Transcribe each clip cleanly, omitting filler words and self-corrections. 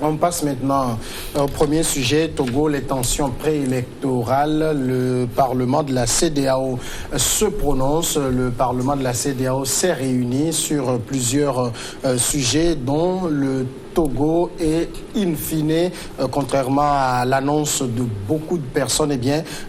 On passe maintenant au premier sujet, Togo, les tensions préélectorales. Le Parlement de la CEDEAO se prononce. Le Parlement de la CEDEAO s'est réuni sur plusieurs sujets, dont le Togo et, in fine, contrairement à l'annonce de beaucoup de personnes,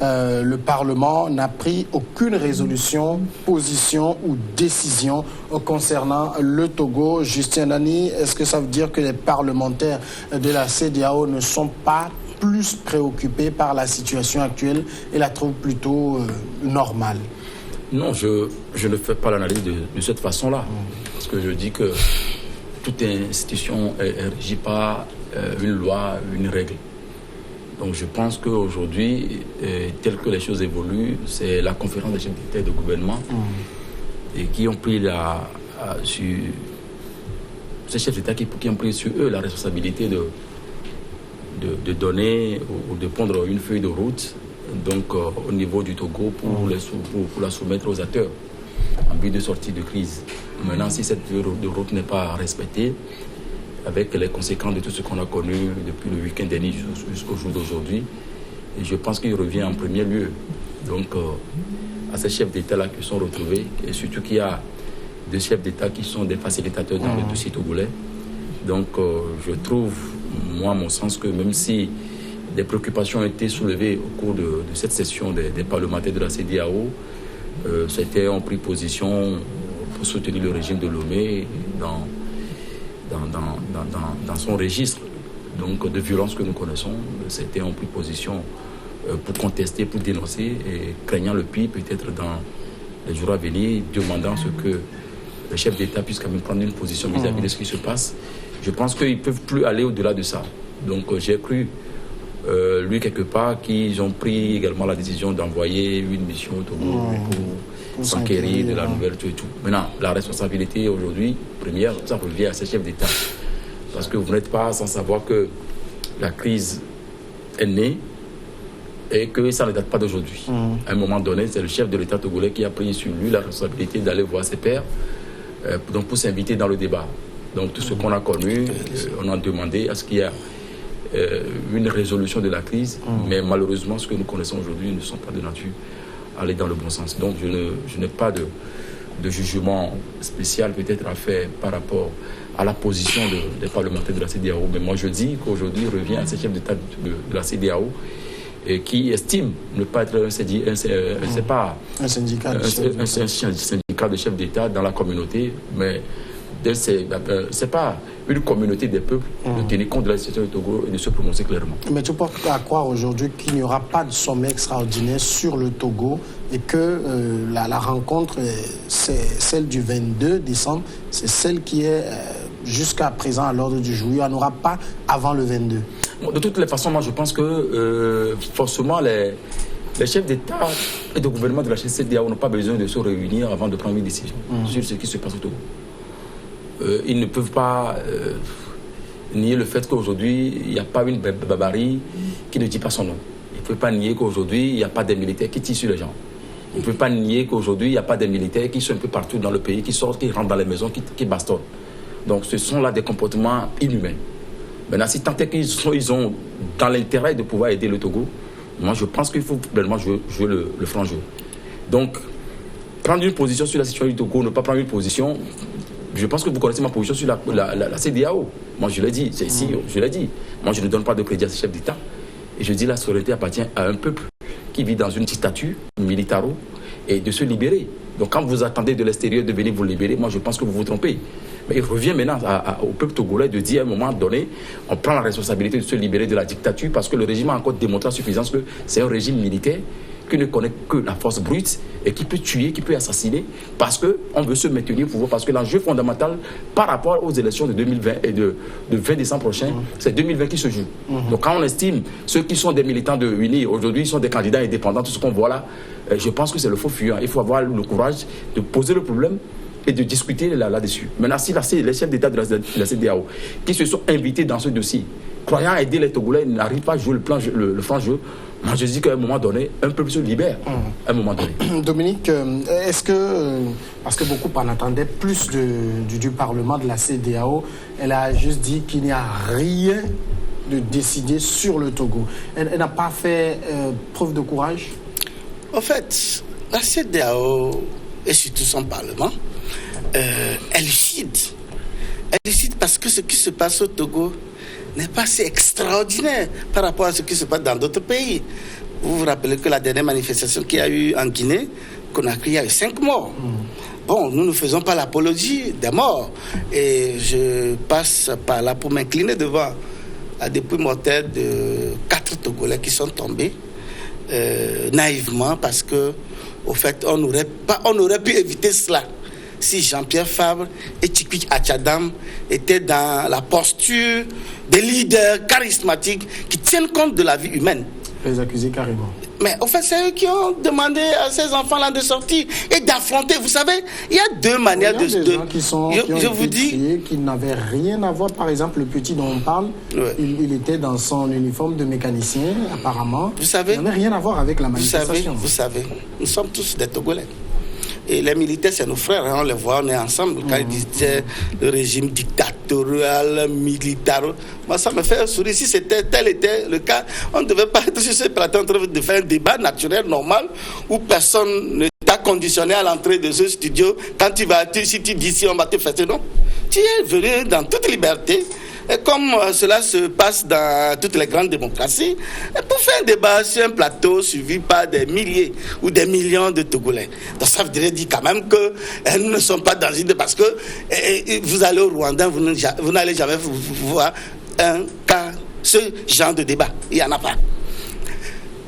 le Parlement n'a pris aucune résolution, position ou décision concernant le Togo. Justin Nani, est-ce que ça veut dire que les parlementaires de la CEDEAO ne sont pas plus préoccupés par la situation actuelle et la trouvent plutôt normale? Non, je ne fais pas l'analyse de cette façon-là. Parce que je dis que toute institution est régie par une loi, une règle. Donc je pense qu'aujourd'hui, tel que les choses évoluent, c'est la conférence des chefs d'État et de gouvernement et qui ont pris ces chefs d'État qui ont pris sur eux la responsabilité de donner ou de prendre une feuille de route donc, au niveau du Togo pour la soumettre aux acteurs en but de sortie de crise. Maintenant, si cette feuille de route n'est pas respectée, avec les conséquences de tout ce qu'on a connu depuis le week-end dernier jusqu'au jour d'aujourd'hui, je pense qu'il revient en premier lieu donc, à ces chefs d'État-là qui sont retrouvés, et surtout qu'il y a des chefs d'État qui sont des facilitateurs dans le dossier togolais. Donc, je trouve, moi, à mon sens, que même si des préoccupations ont été soulevées au cours de cette session des parlementaires de la CEDEAO, certains ont pris position pour soutenir le régime de Lomé dans son registre donc, de violence que nous connaissons. Certains ont pris position pour contester, pour dénoncer, et craignant le pire peut-être dans les jours à venir, demandant ce que les chefs d'État puissent quand même prendre une position vis-à-vis de ce qui se passe. Je pense qu'ils ne peuvent plus aller au-delà de ça. Donc j'ai cru, lui quelque part, qu'ils ont pris également la décision d'envoyer une mission au Togo pour s'enquérir de la nouvelle et tout. Maintenant, la responsabilité aujourd'hui, première, ça revient à ces chefs d'État. Parce que vous n'êtes pas sans savoir que la crise est née et que ça ne date pas d'aujourd'hui. À un moment donné, c'est le chef de l'État togolais qui a pris sur lui la responsabilité d'aller voir ses pairs donc pour s'inviter dans le débat. Donc tout ce qu'on a connu, on a demandé à ce qu'il y ait une résolution de la crise, mais malheureusement, ce que nous connaissons aujourd'hui ne sont pas de nature à aller dans le bon sens. Donc je n'ai pas de jugement spécial peut-être à faire par rapport à la position des parlementaires de la CEDEAO. Mais moi je dis qu'aujourd'hui, il revient à ces chefs d'État de la CEDEAO qui estiment ne pas être un syndicat de chefs d'État dans la communauté, mais c'est pas une communauté des peuples de tenir compte de la situation du Togo et de se prononcer clairement. Mais tu portes à croire aujourd'hui qu'il n'y aura pas de sommet extraordinaire sur le Togo et que la rencontre, c'est celle du 22 décembre, c'est celle qui est jusqu'à présent à l'ordre du jour. Il n'y en aura pas avant le 22. Bon, de toutes les façons, moi je pense que forcément les chefs d'État et de gouvernement de la CEDEAO n'ont pas besoin de se réunir avant de prendre une décision sur ce qui se passe au Togo. Ils ne peuvent pas nier le fait qu'aujourd'hui, il n'y a pas une barbarie qui ne dit pas son nom. Ils ne peuvent pas nier qu'aujourd'hui, il n'y a pas des militaires qui tirent sur les gens. Ils ne peuvent pas nier qu'aujourd'hui, il n'y a pas des militaires qui sont un peu partout dans le pays, qui sortent, qui rentrent dans les maisons, qui bastonnent. Donc ce sont là des comportements inhumains. Maintenant, si tant est qu'ils ont dans l'intérêt de pouvoir aider le Togo, moi je pense qu'il faut vraiment jouer le franc jeu. Donc, prendre une position sur la situation du Togo, ne pas prendre une position... Je pense que vous connaissez ma position sur la CEDEAO. Moi, je l'ai dit, c'est ici, je l'ai dit. Moi, je ne donne pas de crédit à ces chefs d'État. Et je dis la souveraineté appartient à un peuple qui vit dans une dictature militaro et de se libérer. Donc, quand vous attendez de l'extérieur de venir vous libérer, moi, je pense que vous vous trompez. Mais il revient maintenant au peuple togolais de dire à un moment donné, on prend la responsabilité de se libérer de la dictature parce que le régime a encore démontré à suffisance que c'est un régime militaire qui ne connaît que la force brute et qui peut tuer, qui peut assassiner, parce qu'on veut se maintenir au pouvoir, parce que l'enjeu fondamental par rapport aux élections de 2020 et de 20 décembre prochain, c'est 2020 qui se joue. Donc quand on estime ceux qui sont des militants de UNI, aujourd'hui ils sont des candidats indépendants, tout ce qu'on voit là, je pense que c'est le faux fuyant. Il faut avoir le courage de poser le problème et de discuter là-dessus. Maintenant, si les chefs d'État de la CEDEAO qui se sont invités dans ce dossier croyant aider les Togolais, ils n'arrivent pas à jouer le franc jeu. Moi, je dis qu'à un moment donné, un peuple se libère. À un moment donné. Dominique, est-ce que, parce que beaucoup en attendaient plus du Parlement de la CEDEAO, elle a juste dit qu'il n'y a rien de décidé sur le Togo. Elle n'a pas fait preuve de courage? En fait, la CEDEAO, et surtout son Parlement, est lucide. Elle est lucide parce que ce qui se passe au Togo n'est pas si extraordinaire par rapport à ce qui se passe dans d'autres pays. Vous vous rappelez que la dernière manifestation qu'il y a eu en Guinée, Conakry, il y a eu 5 morts. Bon, nous ne faisons pas l'apologie des morts. Et je passe par là pour m'incliner devant la dépouille mortelle de 4 Togolais qui sont tombés naïvement parce que, au fait, on aurait pu éviter cela si Jean-Pierre Fabre et Tchikwi Achadam étaient dans la posture des leaders charismatiques qui tiennent compte de la vie humaine. Les accusés carrément. Mais au fait, c'est eux qui ont demandé à ces enfants-là de sortir et d'affronter. Vous savez, il y a 2 manières de... Je vous dis qu'ils n'avaient rien à voir. Par exemple, le petit dont on parle, il était dans son uniforme de mécanicien, apparemment. Vous savez, il n'avait rien à voir avec la manifestation. Vous savez, nous sommes tous des Togolais. Et les militaires, c'est nos frères, hein, on les voit, on est ensemble. Quand ils disaient le régime dictatorial, militaire, moi ça me fait sourire. Si tel était le cas, on ne devait pas être sur ce plateau en train de faire un débat naturel, normal, où personne ne t'a conditionné à l'entrée de ce studio. Quand si tu dis si on va te faire, non. Tu es venu dans toute liberté. Et comme cela se passe dans toutes les grandes démocraties, pour faire un débat sur un plateau suivi par des milliers ou des millions de Togolais. Donc ça voudrait dire quand même que nous ne sommes pas dans une... Parce que vous allez au Rwanda, vous n'allez jamais voir ce genre de débat. Il n'y en a pas.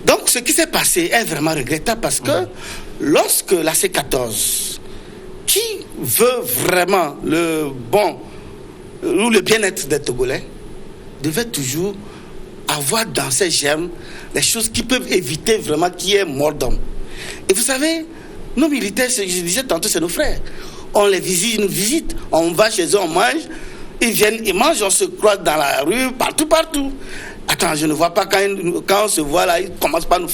Donc ce qui s'est passé est vraiment regrettable parce que lorsque la C14, qui veut vraiment le bon... ou le bien-être des Togolais, devait toujours avoir dans ses germes les choses qui peuvent éviter vraiment qu'il y ait mort d'homme. Et vous savez, nos militaires, je disais tantôt, c'est nos frères. On les visite, ils nous visitent, on va chez eux, on mange, ils viennent, ils mangent, on se croise dans la rue, partout. Attends, je ne vois pas quand on se voit là, ils commencent par nous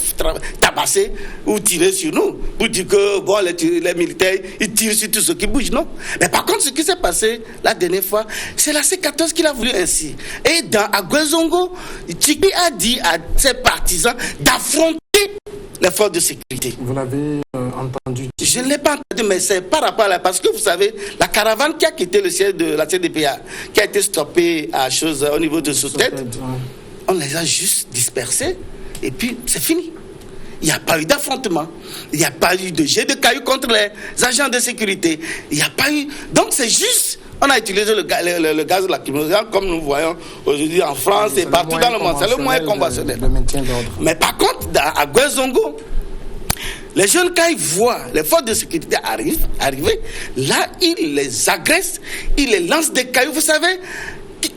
tabasser ou tirer sur nous pour dire que bon, les militaires, ils tirent sur tout ce qui bouge, non. Mais par contre, ce qui s'est passé la dernière fois, c'est la C14 qui l'a voulu ainsi. Et à Gwezongo, Tchikwi a dit à ses partisans d'affronter les forces de sécurité. Vous l'avez entendu? Je ne l'ai pas entendu, mais c'est par rapport à là, parce que vous savez, la caravane qui a quitté le siège de la CDPA, qui a été stoppée au niveau de Sous-Tête, on les a juste dispersés et puis c'est fini. Il n'y a pas eu d'affrontement. Il n'y a pas eu de jet de cailloux contre les agents de sécurité. Il n'y a pas eu... Donc c'est juste... On a utilisé le gaz de lacrymogène comme nous voyons aujourd'hui en France et partout dans le monde. C'est le moyen conventionnel. Mais par contre, à Gwezongo, les jeunes, quand ils voient les forces de sécurité arriver, là, ils les agressent, ils les lancent des cailloux. Vous savez...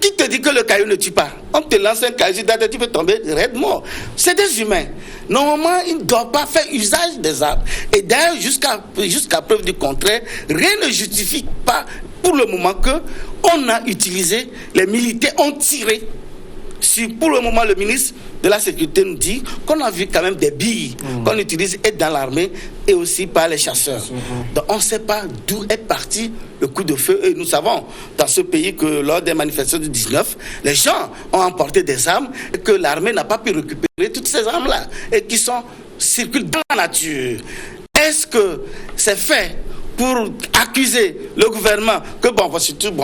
Qui te dit que le caillou ne tue pas? On te lance un caillou, tu peux tomber raide mort. C'est des humains. Normalement, ils ne doivent pas faire usage des armes. Et d'ailleurs, jusqu'à preuve du contraire, rien ne justifie pas, pour le moment, qu'on a utilisé, les militaires ont tiré. Si pour le moment, le ministre de la Sécurité nous dit qu'on a vu quand même des billes qu'on utilise et dans l'armée et aussi par les chasseurs. Donc on ne sait pas d'où est parti le coup de feu. Et nous savons dans ce pays que lors des manifestations du 19, les gens ont emporté des armes et que l'armée n'a pas pu récupérer toutes ces armes-là et qui circulent dans la nature. Est-ce que c'est fait pour accuser le gouvernement que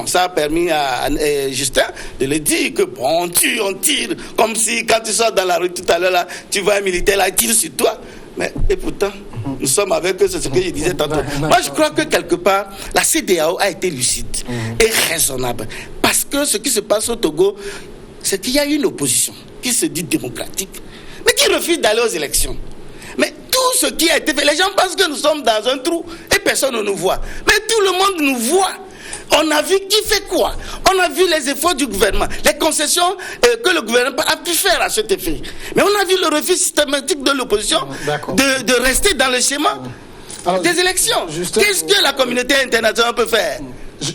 ça a permis à Justin de le dire que on tire comme si quand tu sors dans la rue tout à l'heure là, tu vois un militaire là, il tire sur toi. Mais et pourtant, nous sommes avec eux, c'est ce que je disais tantôt. Moi je crois que quelque part, la CEDEAO a été lucide et raisonnable. Parce que ce qui se passe au Togo, c'est qu'il y a une opposition qui se dit démocratique, mais qui refuse d'aller aux élections. Mais tout ce qui a été fait, les gens pensent que nous sommes dans un trou et personne ne nous voit. Mais tout le monde nous voit. On a vu qui fait quoi. On a vu les efforts du gouvernement, les concessions que le gouvernement a pu faire à cet effet. Mais on a vu le refus systématique de l'opposition de rester dans le schéma des élections. Qu'est-ce que la communauté internationale peut faire?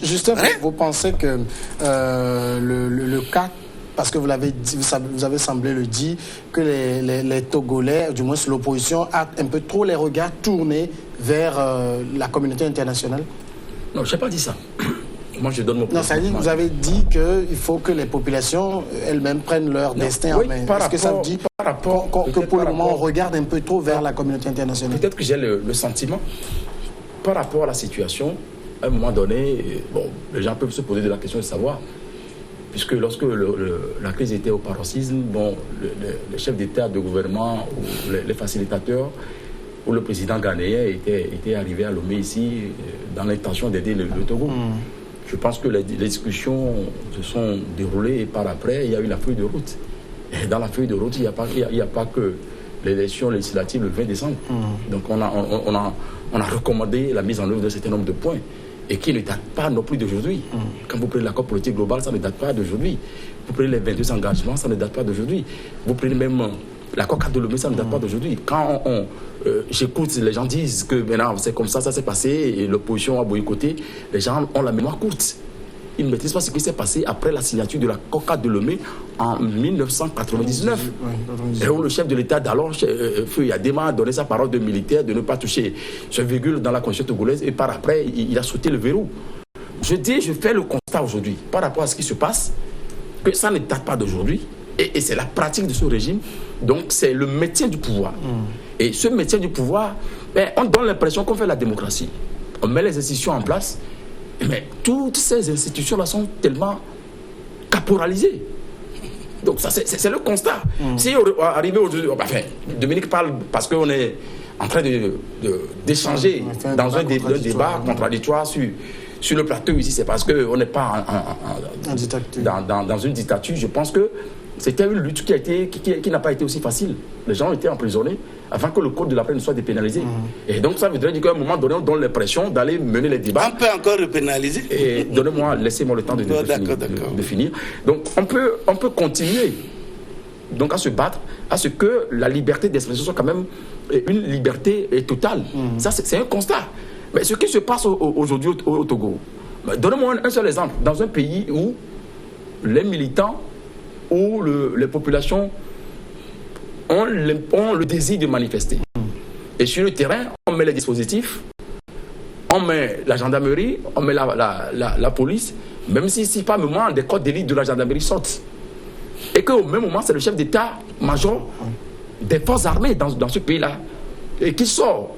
Justement, vous pensez que le cas parce que vous avez semblé le dire, que les Togolais, du moins l'opposition, a un peu trop les regards tournés vers la communauté internationale? Non, je n'ai pas dit ça. Moi, je donne mon point. Non, ça dit, vous avez dit qu'il faut que les populations elles-mêmes prennent leur destin en main. Est-ce que ça veut dire que pour le moment, on regarde un peu trop vers la communauté internationale? Peut-être que j'ai le sentiment, par rapport à la situation, à un moment donné, bon, les gens peuvent se poser de la question de savoir, puisque lorsque la crise était au paroxysme, bon, les chefs d'État, de gouvernement, ou les facilitateurs, ou le président ghanéen était arrivé à Lomé ici, dans l'intention d'aider le Togo. Je pense que les discussions se sont déroulées et par après, il y a eu la feuille de route. Et dans la feuille de route, il n'y a pas que l'élection législative le 20 décembre. Donc on a recommandé la mise en œuvre d'un certain nombre de points et qui ne datent pas non plus d'aujourd'hui. Quand vous prenez l'accord politique global, ça ne date pas d'aujourd'hui. Vous prenez les 22 engagements, ça ne date pas d'aujourd'hui. Vous prenez même l'accord cadre de Lomé, ça ne date pas d'aujourd'hui. Quand j'écoute, les gens disent que maintenant c'est comme ça s'est passé et l'opposition a boycotté, les gens ont la mémoire courte. Ils ne maîtrisent pas ce qui s'est passé après la signature de l'accord cadre de Lomé en 1999. Et où le chef de l'État d'alors, Feu Yadema, a donné sa parole de militaire de ne pas toucher ce virgule dans la constitution togolaise et par après, il a sauté le verrou. Je fais le constat aujourd'hui, par rapport à ce qui se passe, que ça ne date pas d'aujourd'hui. Et c'est la pratique de ce régime. Donc, c'est le maintien du pouvoir. Et ce maintien du pouvoir, on donne l'impression qu'on fait la démocratie. On met les institutions en place, mais toutes ces institutions-là sont tellement caporalisées. Donc, ça, c'est le constat. Si on arrive aujourd'hui... Enfin, Dominique parle parce qu'on est en train d'échanger dans un débat contradictoire sur le plateau ici. C'est parce qu'on n'est pas dans une dictature. Je pense que c'était une lutte qui n'a pas été aussi facile. Les gens ont été emprisonnés avant que le code de la paix ne soit dépénalisé. Et donc ça voudrait dire qu'à un moment donné, on donne l'impression d'aller mener les débats. On peut encore repénaliser. Et laissez-moi le temps de finir. Donc on peut continuer donc, à se battre, à ce que la liberté d'expression soit quand même une liberté totale. Ça, c'est un constat. Mais ce qui se passe aujourd'hui au Togo, donnez-moi un seul exemple. Dans un pays où les militants où les populations ont le désir de manifester. Et sur le terrain, on met les dispositifs, on met la gendarmerie, on met la police, même si par moment des codes d'élite de la gendarmerie sortent. Et qu'au même moment, c'est le chef d'état-major des forces armées dans ce pays-là, et qui sort,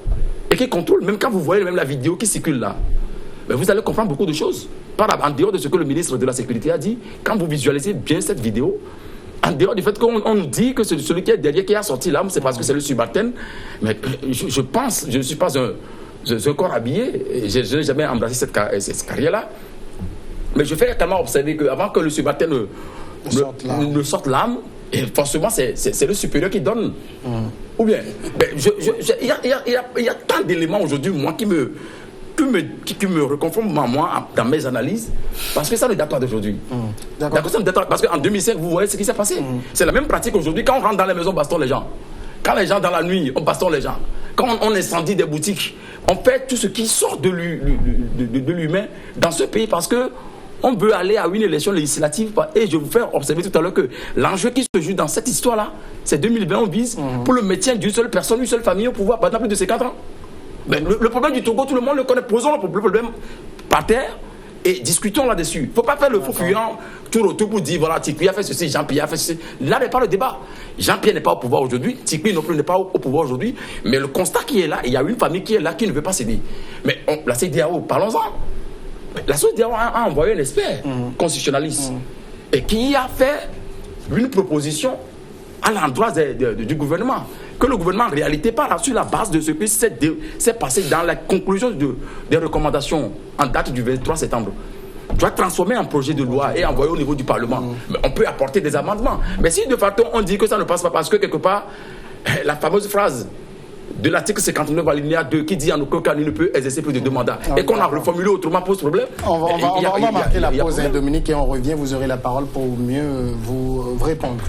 et qui contrôle, même quand vous voyez même la vidéo qui circule là, mais vous allez comprendre beaucoup de choses. En dehors de ce que le ministre de la Sécurité a dit, quand vous visualisez bien cette vidéo, en dehors du fait qu'on nous dit que c'est celui qui est derrière qui a sorti l'arme, c'est parce que c'est le subalterne. Mais je pense, je ne suis pas un corps habillé, je n'ai jamais embrassé cette carrière-là. Mais je fais également observer qu'avant que le subalterne ne sorte l'arme, et forcément c'est le supérieur qui donne. Ou bien, il y a tant d'éléments aujourd'hui, moi, qui me reconforme moi dans mes analyses, parce que ça ne date pas d'aujourd'hui. D'accord, ça ne date pas, parce qu'en 2005, vous voyez ce qui s'est passé. C'est la même pratique aujourd'hui. Quand on rentre dans les maisons, on bastonne les gens. Quand les gens dans la nuit, on bastonne les gens. Quand on incendie des boutiques, on fait tout ce qui sort de l'humain dans ce pays, parce que on veut aller à une élection législative. Et je vous fais observer tout à l'heure que l'enjeu qui se joue dans cette histoire-là, c'est 2020, on vise pour le maintien d'une seule personne, une seule famille au pouvoir pendant plus de 50 ans. Mais le problème du Togo, tout le monde le connaît. Posons le problème par terre et discutons là-dessus. Il ne faut pas faire le faux fuyant tout autour pour dire voilà, Tikwi a fait ceci, Jean-Pierre a fait ceci. Là n'est pas le débat. Jean-Pierre n'est pas au pouvoir aujourd'hui, Tikwi non plus n'est pas au pouvoir aujourd'hui. Mais le constat qui est là, il y a une famille qui est là qui ne veut pas céder. Mais la CEDEAO, parlons-en. La CEDEAO a envoyé un expert constitutionnaliste et qui a fait une proposition à l'endroit du gouvernement. Que le gouvernement en réalité parle sur la base de ce qui s'est passé dans la conclusion des recommandations en date du 23 septembre. Doit transformer en projet de loi et envoyer au niveau du Parlement. Mais on peut apporter des amendements. Mais si de facto on dit que ça ne passe pas parce que quelque part, la fameuse phrase de l'article 59 alinéa 2 qui dit en aucun cas il ne peut exercer plus de 2 mandats et qu'on a reformulé autrement pose problème. On va marquer la pause, Dominique, et on revient. Vous aurez la parole pour mieux vous répondre.